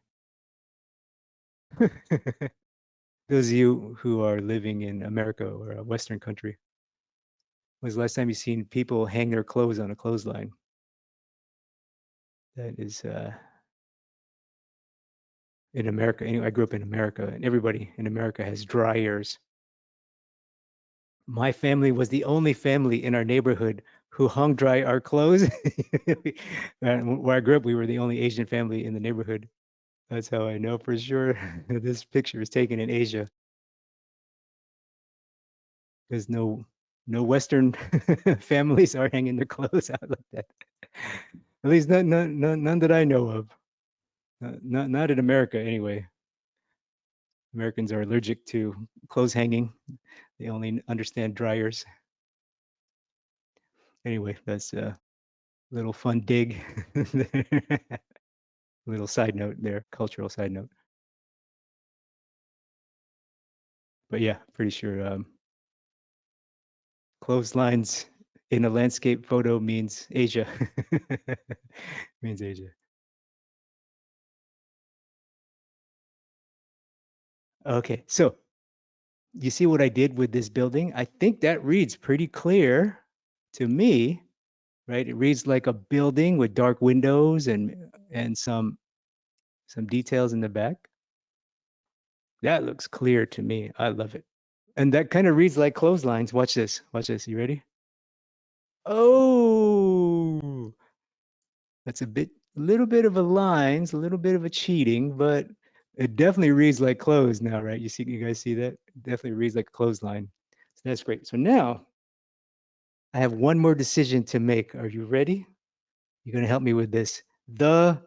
those of you who are living in America or a Western country? When's the last time you've seen people hang their clothes on a clothesline? That is in America. Anyway, I grew up in America, and everybody in America has dryers. My family was the only family in our neighborhood who hung dry our clothes. Where I grew up, we were the only Asian family in the neighborhood. That's how I know for sure this picture is taken in Asia. There's no Western families are hanging their clothes out like that. At least none that I know of. Not in America anyway. Americans are allergic to clothes hanging. They only understand dryers. Anyway, that's a little fun dig. Little side note there, cultural side note. But yeah, pretty sure clotheslines in a landscape photo means Asia. Means Asia. Okay, so you see what I did with this building? I think that reads pretty clear to me, right? It reads like a building with dark windows and some details in the back. That looks clear to me. I love it. And that kind of reads like clotheslines. Watch this. Watch this. You ready? Oh, that's a little bit of a lines, a little bit of a cheating, but it definitely reads like clothes now, right? You guys see that? It definitely reads like a clothesline. So that's great. So now I have one more decision to make. Are you ready? You're going to help me with this. The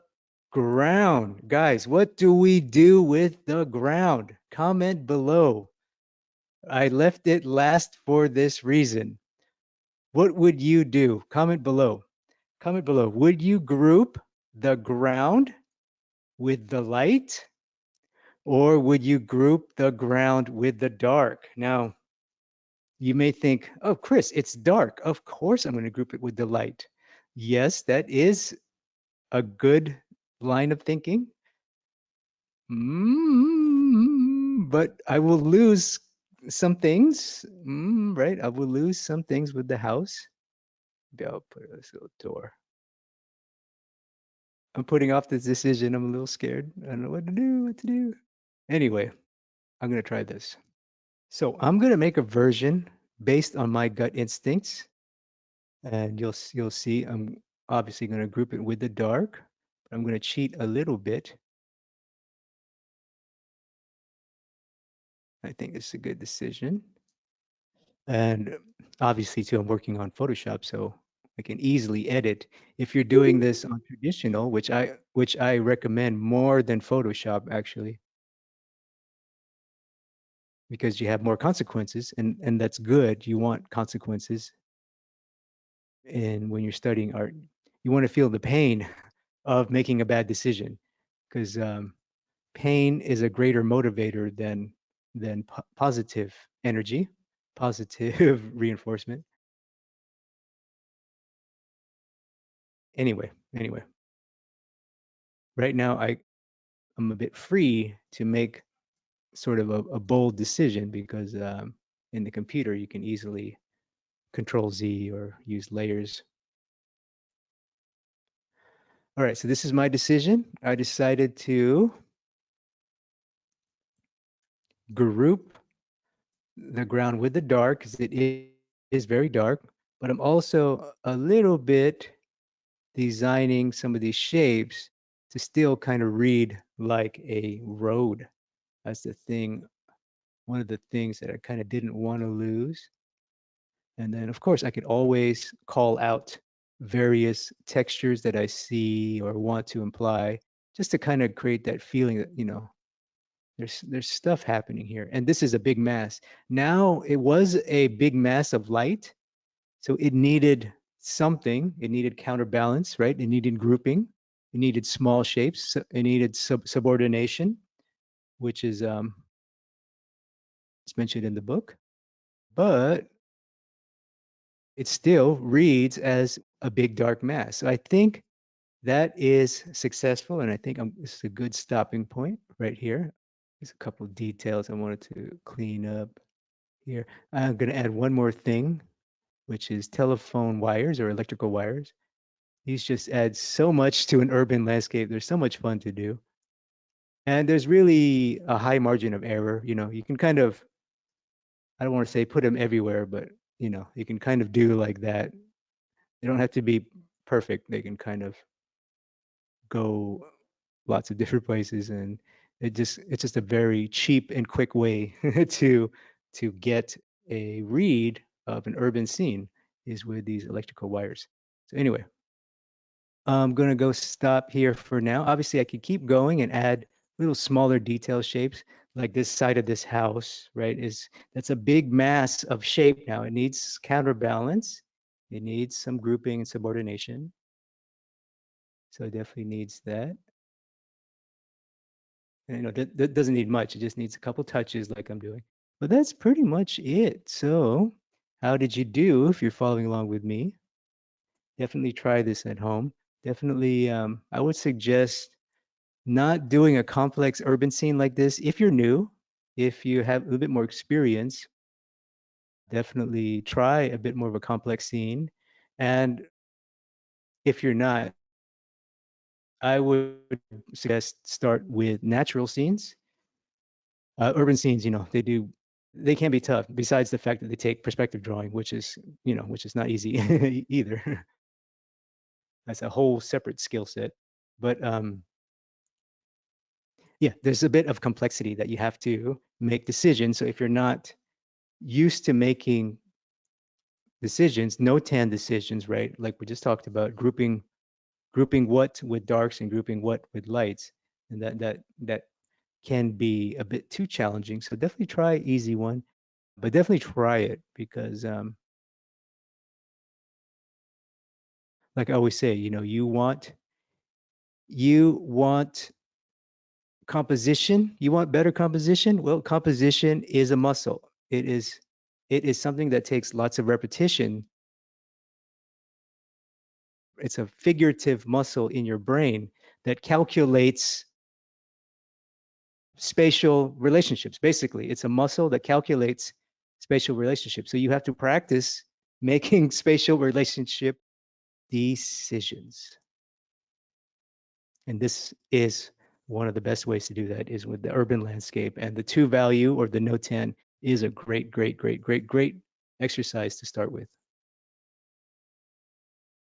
ground. Guys, what do we do with the ground? Comment below. I left it last for this reason. What would you do? Comment below. Comment below. Would you group the ground with the light, or would you group the ground with the dark? Now, you may think, oh, Chris, it's dark. Of course, I'm going to group it with the light. Yes, that is a good line of thinking. But I will lose some things, right? I will lose some things with the house. Maybe I'll put a little door. I'm putting off this decision. I'm a little scared. I don't know what to do, what to do. Anyway, I'm going to try this. So I'm going to make a version based on my gut instincts. And you'll see I'm obviously going to group it with the dark. But I'm going to cheat a little bit. I think it's a good decision. And obviously, too, I'm working on Photoshop, so I can easily edit. If you're doing this on traditional, which I recommend more than Photoshop, actually, because you have more consequences, and that's good. You want consequences, and when you're studying art, you want to feel the pain of making a bad decision, because pain is a greater motivator than positive energy, positive reinforcement. Anyway, right now I'm a bit free to make sort of a bold decision because in the computer you can easily Control Z or use layers. All right, so this is my decision. I decided to group the ground with the dark because it is very dark, but I'm also a little bit designing some of these shapes to still kind of read like a road. That's the thing, one of the things that I kind of didn't want to lose. And then, of course, I could always call out various textures that I see or want to imply, just to kind of create that feeling that, there's stuff happening here. And this is a big mass. Now, it was a big mass of light, so it needed something. It needed counterbalance, right? It needed grouping. It needed small shapes. It needed subordination, which is it's mentioned in the book. But it still reads as a big dark mass. So I think that is successful, and I think this is a good stopping point right here. There's a couple of details I wanted to clean up here. I'm going to add one more thing, which is telephone wires or electrical wires. These just add so much to an urban landscape. There's so much fun to do. And there's really a high margin of error. You can kind of, I don't want to say put them everywhere, but you can kind of do like that. They don't have to be perfect. They can kind of go lots of different places, and it's just a very cheap and quick way to get a read of an urban scene is with these electrical wires. So anyway, I'm gonna go stop here for now. Obviously, I could keep going and add little smaller detail shapes, like this side of this house, right? That's a big mass of shape now. It needs counterbalance. It needs some grouping and subordination. So it definitely needs that. And, that doesn't need much. It just needs a couple touches like I'm doing. But that's pretty much it. So how did you do if you're following along with me? Definitely try this at home. Definitely, I would suggest not doing a complex urban scene like this. If you're new, if you have a little bit more experience, definitely try a bit more of a complex scene. And if you're not, I would suggest start with natural scenes. Urban scenes, they can be tough. Besides the fact that they take perspective drawing, which is not easy either. That's a whole separate skill set. But yeah, there's a bit of complexity that you have to make decisions. So if you're not used to making decisions, no tan decisions, right? Like we just talked about, grouping what with darks and grouping what with lights, and that can be a bit too challenging. So definitely try easy one, but definitely try it because, like I always say, you want composition. You want better composition. Well, composition is a muscle. It is something that takes lots of repetition. It's a figurative muscle in your brain that calculates spatial relationships. Basically, it's a muscle that calculates spatial relationships. So you have to practice making spatial relationship decisions. And this is one of the best ways to do that is with the urban landscape. And the two value or the no 10 is a great, great, great, great, great exercise to start with.